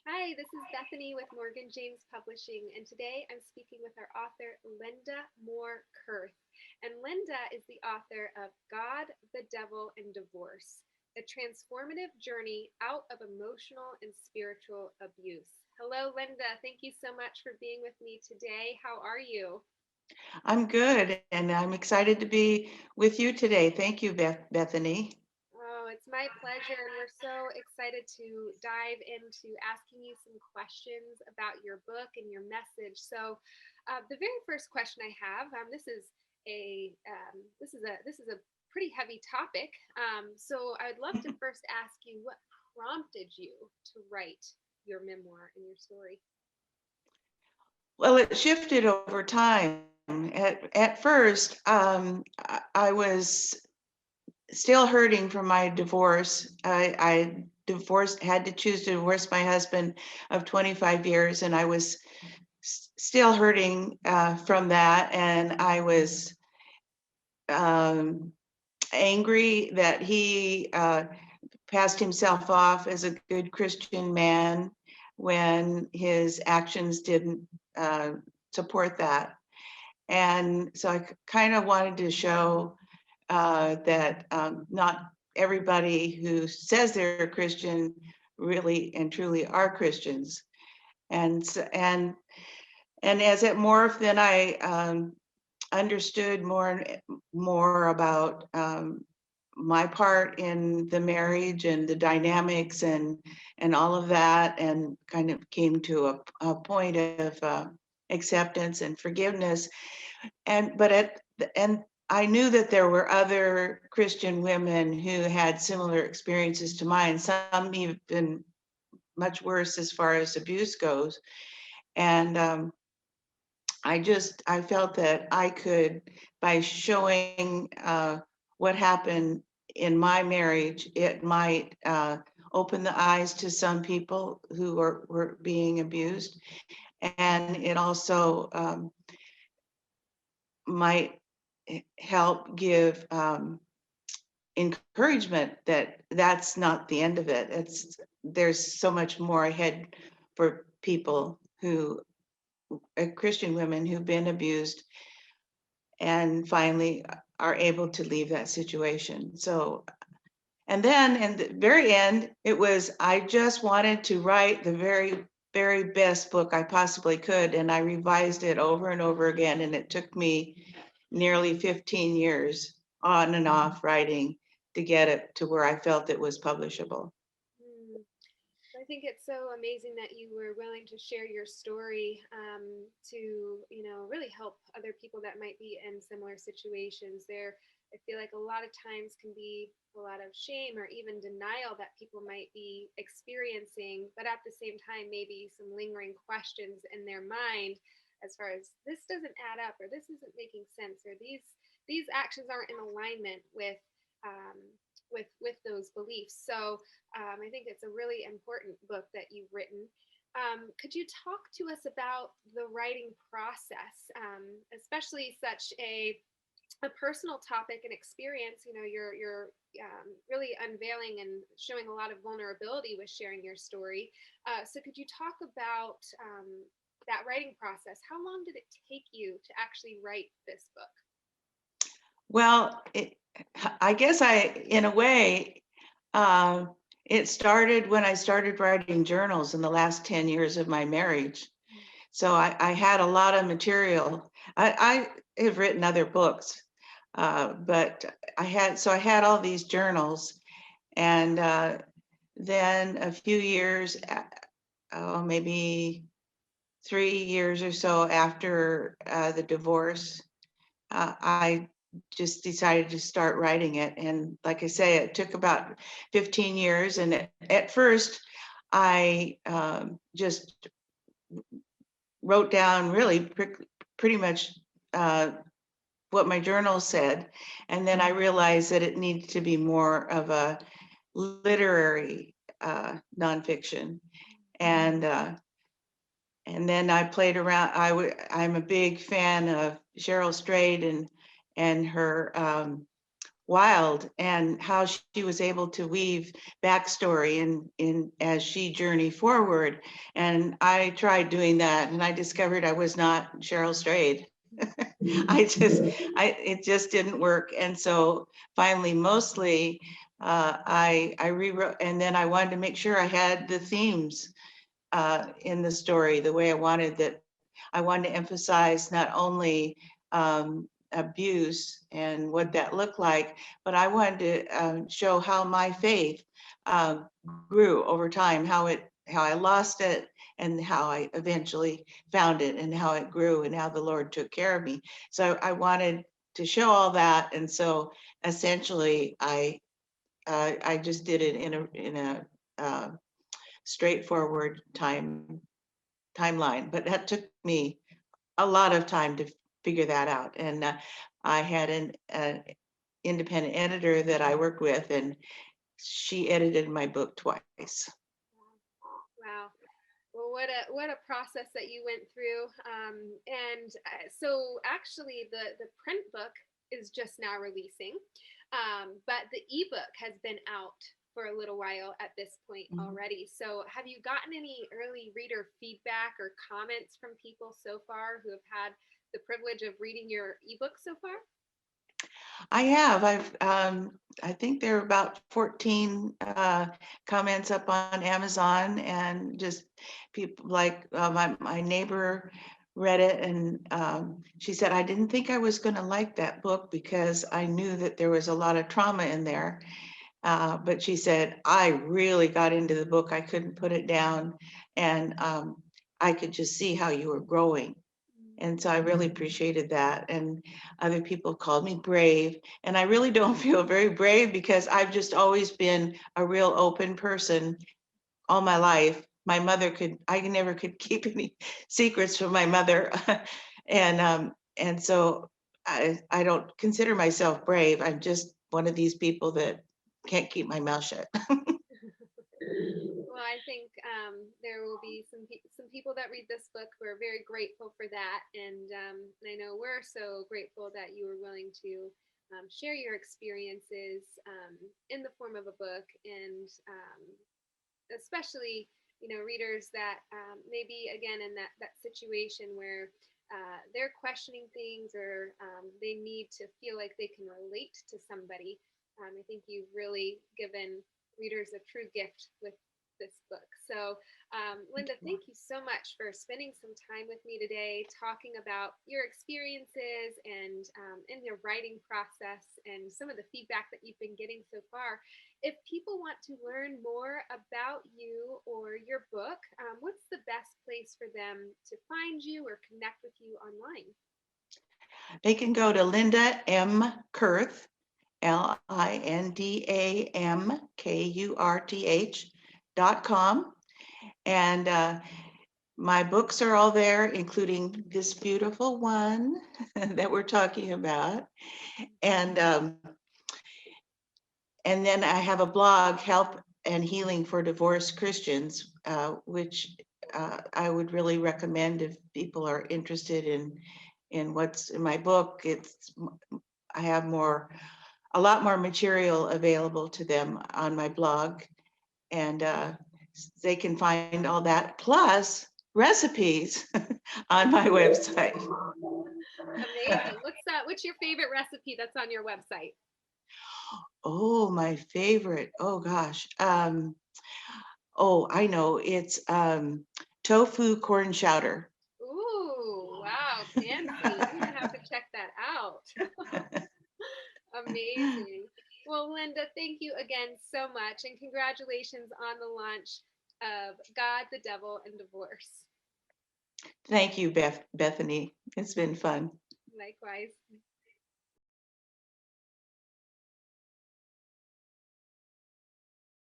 Hi, this is Bethany with Morgan James Publishing, and today I'm speaking with our author, Linda Moore Kurth. And Linda is the author of God, the Devil, and Divorce, a transformative journey out of emotional and spiritual abuse. Hello, Linda. Thank you so much for being with me today. How are you? I'm good, and I'm excited to be with you today. Thank you, Bethany. Oh, it's my pleasure. And we're so excited to dive into asking you some questions about your book and your message. The very first question I have, this is a pretty heavy topic. So, I'd love to first ask you what prompted you to write your memoir and your story. Well, it shifted over time. At first, I was still hurting from my divorce. I divorced, had to choose to divorce my husband of 25 years, and I was still hurting from that. And I was um, angry that he passed himself off as a good Christian man when his actions didn't uh, support that. And so I kind of wanted to show that not everybody who says they're a Christian really and truly are Christians. And as it morphed, then I understood more and more about my part in the marriage and the dynamics and all of that, and kind of came to a point of acceptance and forgiveness. And I knew that there were other Christian women who had similar experiences to mine, some even much worse as far as abuse goes. And I felt that I could, by showing what happened in my marriage, it might open the eyes to some people who were being abused. And it also might help give encouragement that that's not the end of it. There's so much more ahead for people who Christian women who've been abused and finally are able to leave that situation. So, and then in the very end, it was, I just wanted to write the very best book I possibly could. And I revised it over and over again. And it took me nearly 15 years on and off writing to get it to where I felt it was publishable. Hmm. I think it's so amazing that you were willing to share your story to, really help other people that might be in similar situations. I feel like a lot of times can be a lot of shame or even denial that people might be experiencing, but at the same time, maybe some lingering questions in their mind as far as this doesn't add up or this isn't making sense or these actions aren't in alignment um, with those beliefs. I think it's a really important book that you've written. Could you talk to us about the writing process, especially such a personal topic and experience? You're really unveiling and showing a lot of vulnerability with sharing your story. So could you talk about that writing process? How long did it take you to actually write this book? Well, I guess in a way, uh, it started when I started writing journals in the last 10 years of my marriage. So I had a lot of material. I have written other books, but I had all these journals, and then a few years, maybe 3 years or so after the divorce, I just decided to start writing it. And like I say, it took about 15 years. And at first, I just wrote down really pretty much uh, what my journal said. And then I realized that it needed to be more of a literary nonfiction. And and then I played around. I'm a big fan of Cheryl Strayed and her wild, and how she was able to weave backstory in as she journeyed forward. And I tried doing that, and I discovered I was not Cheryl Strayed. It just didn't work. And so finally, mostly, I rewrote, and then I wanted to make sure I had the themes in the story the way I wanted that. I wanted to emphasize not only abuse and what that looked like, but I wanted to show how my faith uh, grew over time, how I lost it, and how I eventually found it, and how it grew, and how the Lord took care of me. So I wanted to show all that, and so essentially I just did it in a straightforward timeline, but that took me a lot of time to figure that out. And I had an independent editor that I worked with, and she edited my book twice. Wow. Well, what a process that you went through. And so actually, the print book is just now releasing, but the ebook has been out for a little while at this point Mhm. already. So have you gotten any early reader feedback or comments from people so far who have had the privilege of reading your ebook so far? I have. I think there are about 14 comments up on Amazon, and just people like my neighbor read it, and she said, I didn't think I was going to like that book because I knew that there was a lot of trauma in there. But she said, I really got into the book. I couldn't put it down. And I could just see how you were growing. And so I really appreciated that. And other people called me brave. And I really don't feel very brave because I've just always been a real open person all my life. My mother I never could keep any secrets from my mother. And so I don't consider myself brave. I'm just one of these people that can't keep my mouth shut. Well, I think there will be some people that read this book who are very grateful for that, and I know we're so grateful that you were willing to share your experiences in the form of a book, and especially readers that maybe again in that situation where they're questioning things or they need to feel like they can relate to somebody. I think you've really given readers a true gift with this book. So, Linda, thank you so much for spending some time with me today, talking about your experiences and in your writing process and some of the feedback that you've been getting so far. If people want to learn more about you or your book, what's the best place for them to find you or connect with you online? They can go to Linda M. Kurth, LINDAMKURTH.com. And my books are all there, including this beautiful one that we're talking about. And and then I have a blog, Help and Healing for Divorced Christians, which I would really recommend if people are interested in what's in my book. I have a lot more material available to them on my blog, and they can find all that plus recipes on my website. Amazing. What's your favorite recipe that's on your website? Oh, my favorite. Oh gosh. Oh, I know. It's tofu corn chowder. Ooh, wow, fancy. I'm gonna have to check that out. Amazing. Well, Linda, thank you again so much, and congratulations on the launch of God, the Devil, and Divorce. Thank you, Bethany. It's been fun. Likewise.